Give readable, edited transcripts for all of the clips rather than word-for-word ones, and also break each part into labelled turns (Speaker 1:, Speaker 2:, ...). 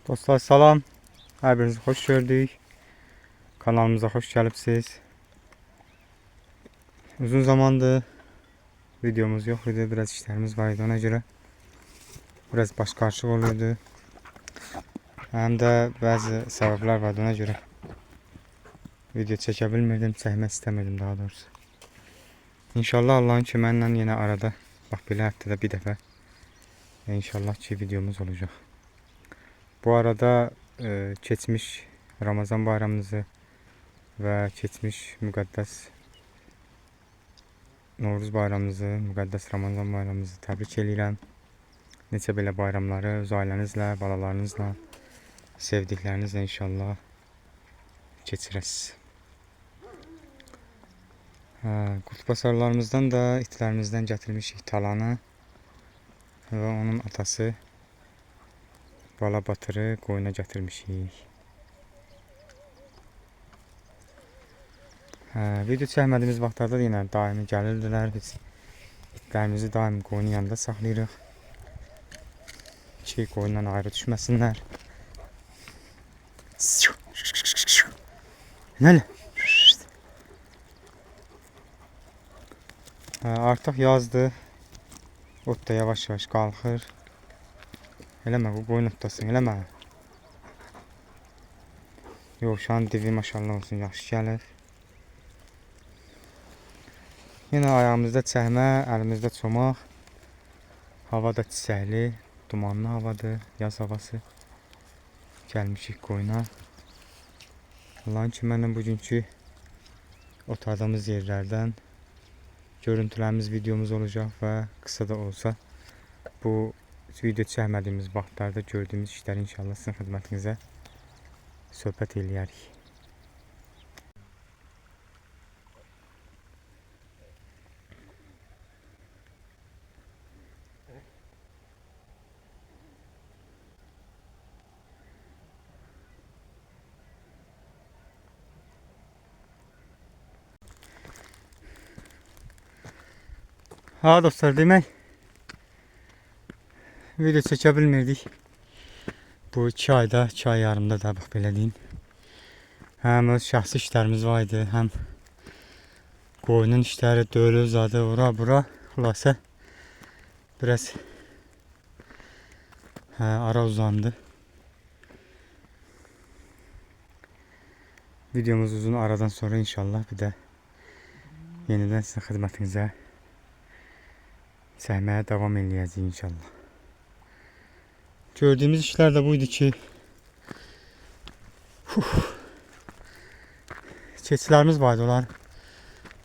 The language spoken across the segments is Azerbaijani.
Speaker 1: Dostlar salam, hər birinizi xoş gördük. Kanalımıza xoş gəlibsiz. Uzun zamandır videomuz yox idi, biraz işlərimiz var idi, ona görə biraz baş qarışıq olurdu. Həm də bəzi səbəblər vardı, ona görə video çəkə bilmirdim, çəkmək istəmirdim daha doğrusu. İnşallah Allahın köməyi ilə yenə arada, bax belə həftədə bir dəfə İnşallah ki videomuz olacaq. Bu arada keçmiş Ramazan bayramınızı və keçmiş müqəddəs Novruz bayramınızı, müqəddəs Ramazan bayramınızı təbrik edirəm. Neçə belə bayramları öz ailənizlə, balalarınızla, sevdiklərinizlə inşallah keçirəsiniz. Qurtbasarlarımızdan da itlərimizdən gətirmişik talanı və onun atası bala batırı qoyuna gətirmişik. Video çəkmədiyimiz vaxtlarda yenə daimi gəlirdilər. Biz itlərimizi daim qoyunun yanında saxlayırıq ki qoyundan ayrı düşməsinlər. Nələ? Artıq yazdı. Ot da yavaş-yavaş qalxır. Eləmə, bu qoyun otlasın, eləmə. Yox, şu an divi maşallah olsun, yaxşı gəlir. Yenə ayağımızda çəkmə, əlimizdə çomaq. Hava da çiçəkli, dumanlı havadır, yaz havası. Gəlmişik qoyuna. Allahın köməyi ilə bugünkü otardığımız yerlərdən görüntülərimiz, videomuz olacaq və qısa da olsa bu video çəkmədiyimiz vaxtlarda gördüyümüz işləri inşallah sizin xidmətinizə söhbət eləyərik. Ha dostlar, demək video çəkə bilmirdik. Bu 2 ayda, 2 ay yarımda da bax belə deyim. Həm öz şəxsi işlərimiz var idi, həm qoyunun işləri, dölü zadı, ora bura. Xülasə biraz ara uzandı. Videomuz uzun aradan sonra inşallah bir də yenidən sizin xidmətinizə çəkməyə davam eləyəcəyik inşallah. Gördüyümüz işlər də buydu ki, keçilərimiz vardı, onlar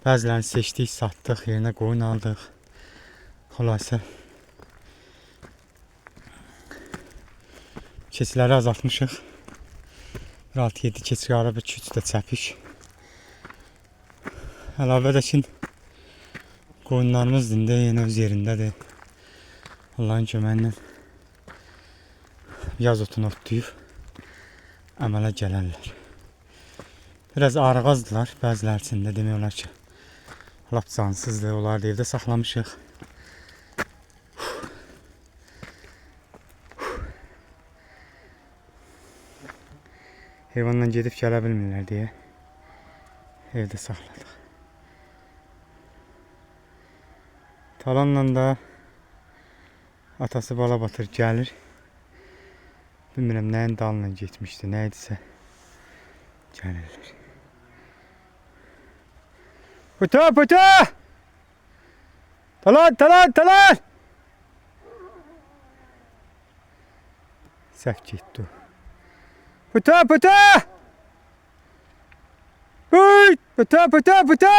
Speaker 1: bəzilərini seçdik, satdıq, yerinə qoyun aldıq. Xülasə keçiləri azaltmışıq. 6-7 keçi ara bir 2-3 də çəpik. Əlavə də ki, qoyunlarımız dində yenə öz yerindədir. Allahın köməyi ilə yaz otunu otlayıb əmələ gələrlər. Biraz ağırğazdılar, bəziləri üçün də demək olar ki, lap cansızdır. Onları da evdə saxlamışıq. Heyvanla gedib gələ bilmirlər deyə evdə saxladıq. Talanla da atası bala batır gəlir. Bilmirəm nəyin dalına getmişdi, nə idisə gəlirlər. Pıta pıta! Talan talan talan! Səhv getdi o. Pıta pıta! Uy! Pıta pıta pıta!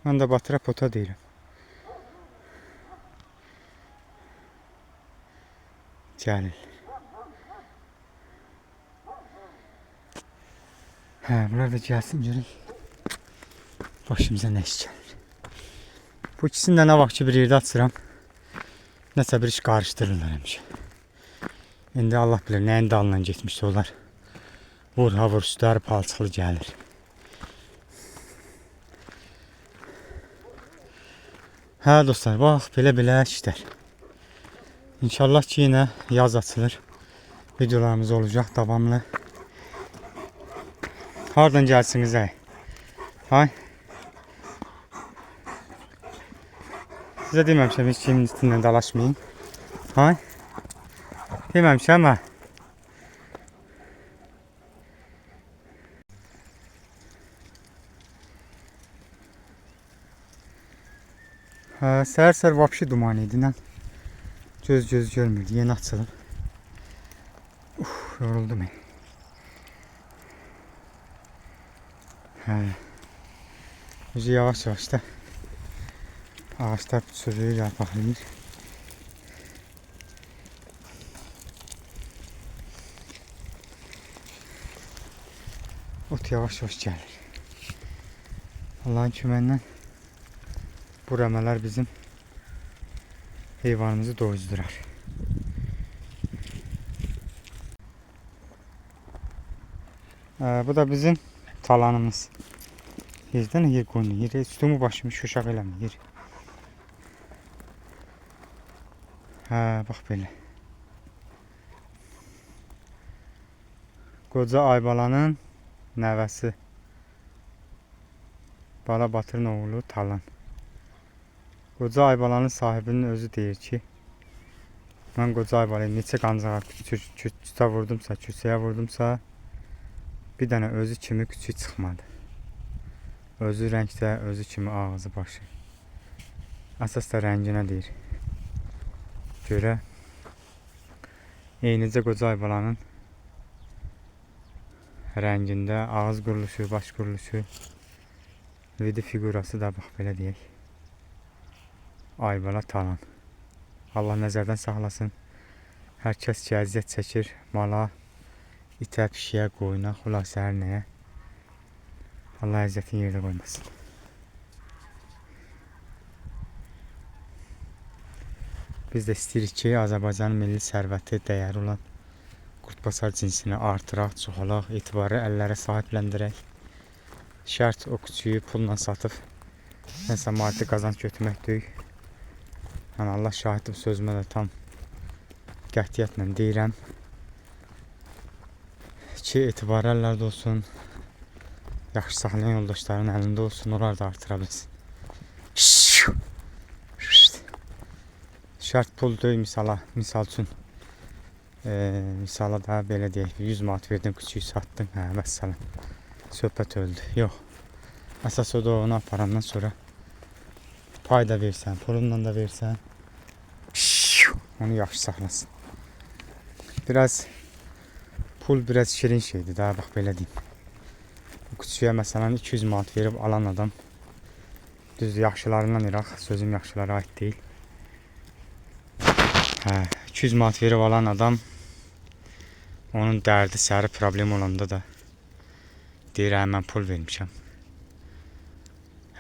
Speaker 1: Mən də batıra pota deyirəm. Gəlir. Bunlar da gəlsin, görək. Başımıza nə iş gəlir. Bu ikisini də nə vaxt ki bir yerdə açıram, nəsə bir iş qarışdırırlar həmişə. İndi Allah bilir nəyin dalından getmişdi onlar. Vur ha vur, üstləri palçıqlı gəlir. Hə dostlar, bax belə işlər. İnşallah ki yine yaz açılır. Videolarımız olacak davamlı. Hardan gelsiniz ay? Hay. Size dememişim hiç kimin üstünden dalaşmayın. Hay. Dememişim ama. Səhər vapşı duman idi lan. Göz görmürdü. Yeni açılır. Yoruldum ben. Yüzü yavaş da ağaçlar sürüyor, yarpaqlayır. Ot yavaş gəlir. Allah'ın köməyindən bu rəmələr bizim heyvanımızı doyuzdurar. Bu da bizim talanımız. Yerdən yer qoyun, yer üstümü başımı şuşaq eləmir, yer. Bax belə. Qoca Aybalanın nəvəsi. Bala Batırın oğlu Talan. Qoca Aybalanın sahibinin özü deyir ki, mən Qoca Aybalayı neçə qancağa küçə vurdumsa, küçəyə vurdumsa, bir dənə özü kimi küçük çıxmadı. Özü rəngdə, özü kimi ağzı, başı. Əsas da rənginə deyir. Görə eynicə Qoca Aybalanın rəngində ağız quruluşu, baş quruluşu, vidi figurası da bax belə deyək. Aybala Talan. Allah nəzərdən saxlasın. Hər kəs ki əziyyət çəkir mala, itə, pişiyə, qoyuna, xülasə hər nəyə. Allah əziyyətin yerdə qoymasın. Biz də istəyirik ki, Azərbaycanın milli sərvəti, dəyəri olan qurtbasar cinsini artıraq, çoxalaq, etibarı əllərə sahibləndirək. Şərt o küçüyü pulla satıb nəsə maddi qazanc götürmək deyil. Yəni Allah şahiddir, sözümə də tam qətiyyətlə deyirəm ki, etibarı əllərdə olsun, yaxşı saxlayan yoldaşların əlində olsun, onlar da artıra bilsin. Şərt pul deyil misal üçün. Misala da belə deyək, 100 manat verdin, küçüyü satdın, vəssalam. Söhbət öldü. Yox. Əsas o da onu aparandan sonra pay da versən, pulundan da versən, onu yaxşı saxlasın. Biraz pul biraz şirin şeydir daha, bax belə deyim. Bu küçüyə məsələn 200 manat verib alan adam, düz yaxşılarından iraq, sözüm yaxşılara aid deyil. 200 manat verib alan adam, onun dərdi, səri problem olanda da deyir, mən pul vermişəm.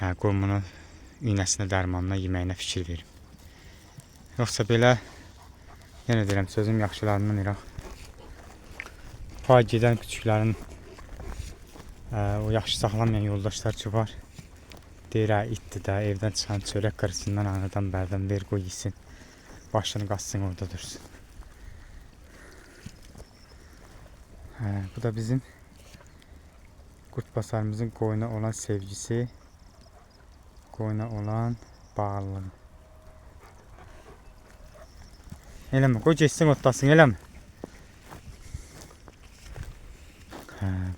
Speaker 1: Qoy bunu iynəsinə, dərmanına, yeməyinə fikir verim. Yoxsa belə, yenə deyirəm, sözüm yaxşılarından iraq. Pay gedən küçüklərin o yaxşı saxlamayan yoldaşlar ki var. Deyir, itdir də, evdən çıxan çörək qırısından, anadan bərdən ver, qoy yesin. Başını qaçsın, orada dursun. Bu da bizim qurtbasarımızın qoyuna olan sevgisi, qoyuna olan bağlılığı. Eləmə, qoy geçsin, otlasın, eləmə.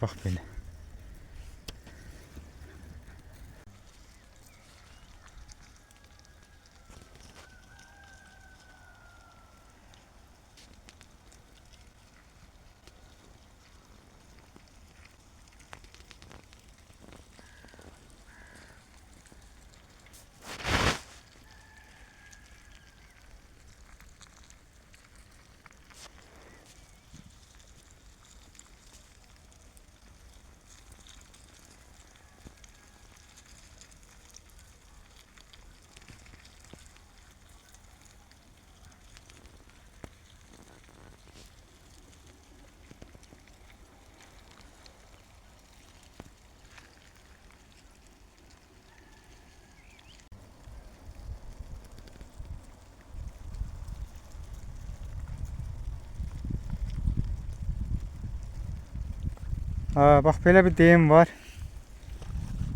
Speaker 1: Bax belə. Bax belə bir deyim var.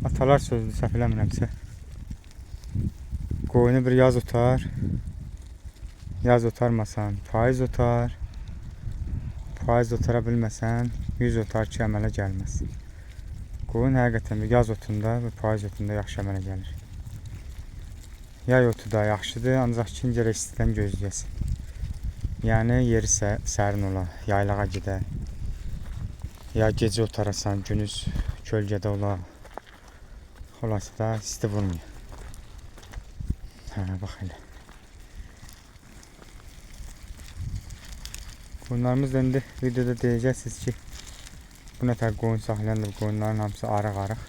Speaker 1: Atalar sözüdür, səhv eləmirəmsə. Qoyunu bir yaz otar. Yaz otarmasan payız otar. Payız otara bilməsən 100 otar ki, əmələ gəlməz. Qoyun həqiqətən bir yaz otunda və payız otunda yaxşı əmələ gəlir. Yay otu da yaxşıdır, ancaq ikinci gərək istidən gözləyəsin. Yəni yeri sərin ola, yaylağa gedə. Ya gecə otarasan, günüz kölgədə ola. Xolası da isti vurmuyor. Bax elə. Qoyunlarımız da indi videoda deyəcəksiniz ki, bu nətər qoyun saxlayandır, qoyunların hamısı arıq-arıq.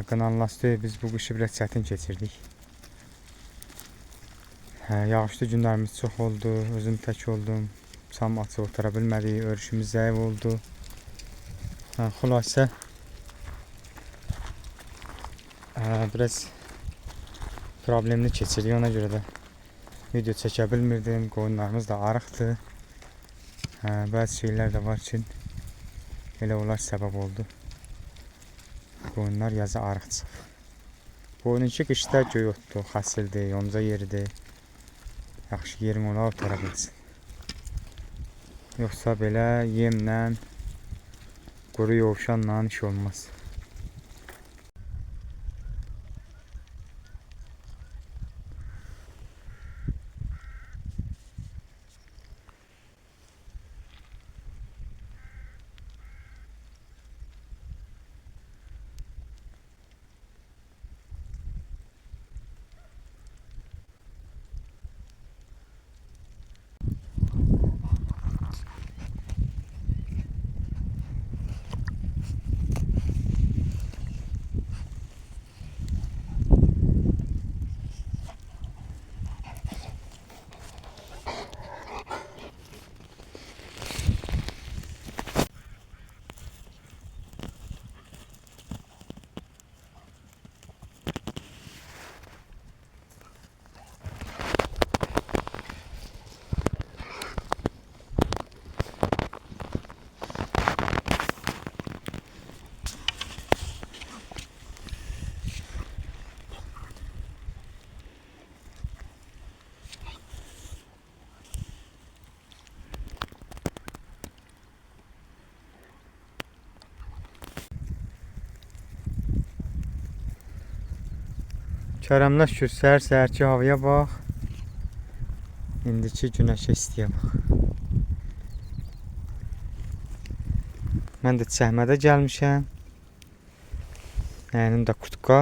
Speaker 1: Qınanlastı, biz bu qışı biraz çətin keçirdik. Yağışlı günlərimiz çox oldu, özüm tək oldum. Sam açıq otara bilmədik, örüşümüz zəif oldu. Xülasə biraz problemli keçirdik, ona görə də video çəkə bilmirdim. Qoyunlarımız da arıqdır. Bəzi şeylər də var ki, elə onlar səbəb oldu. Qoyunlar yazı arıq çıxır. Qoyununki qışda göy otdur, xasildir, yonca yeridir. Yaxşı yerin ola otara bilsin. Yoxsa belə yemlə, quru yovşanla iş olmaz. Kərəmlə şükür, səhər-səhərki havaya bax. İndiki günəşə istiyə bax. Mən də Çəhmədə gəlmişəm. Nəyənim də kurtka.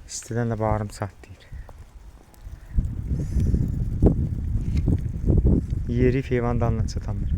Speaker 1: İstidən də bağrım çatlayır. Yeri heyvan dalına çatamır.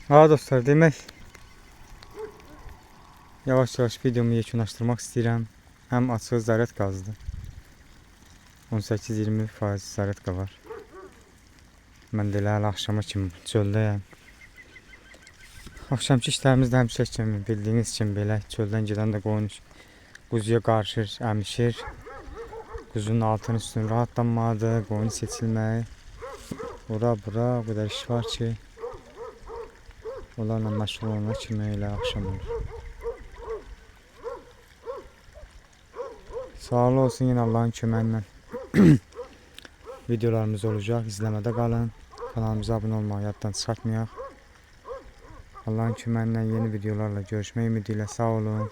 Speaker 1: Ha dostlar, demek yavaş yavaş videomu yekunlaştırmak istəyirəm. Həm açıq zaret qazdı. 18-20% zaret var. Mən də elə axşama kimi çöldəyəm. Axşamki işlərimiz də həmişə kimi, bildiyiniz kimi belə çöldən gedən də qoyun quzuya qarışır, əmişir. Quzunun altını üstünü rahatlanmadı, qoyun seçilməyi. Bura o qədər iş var ki, onlarla məşğul olana kimi elə axşam olur. Sağlı olsun, yine Allah'ın köməyinlə videolarımız olacak. İzləmədə qalın. Kanalımıza abunə olmağı yaddan çıxartmayaq. Allah'ın köməyinlə yeni videolarla görüşmək ümidiyle sağ olun.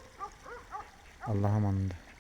Speaker 1: Allah'a emanet.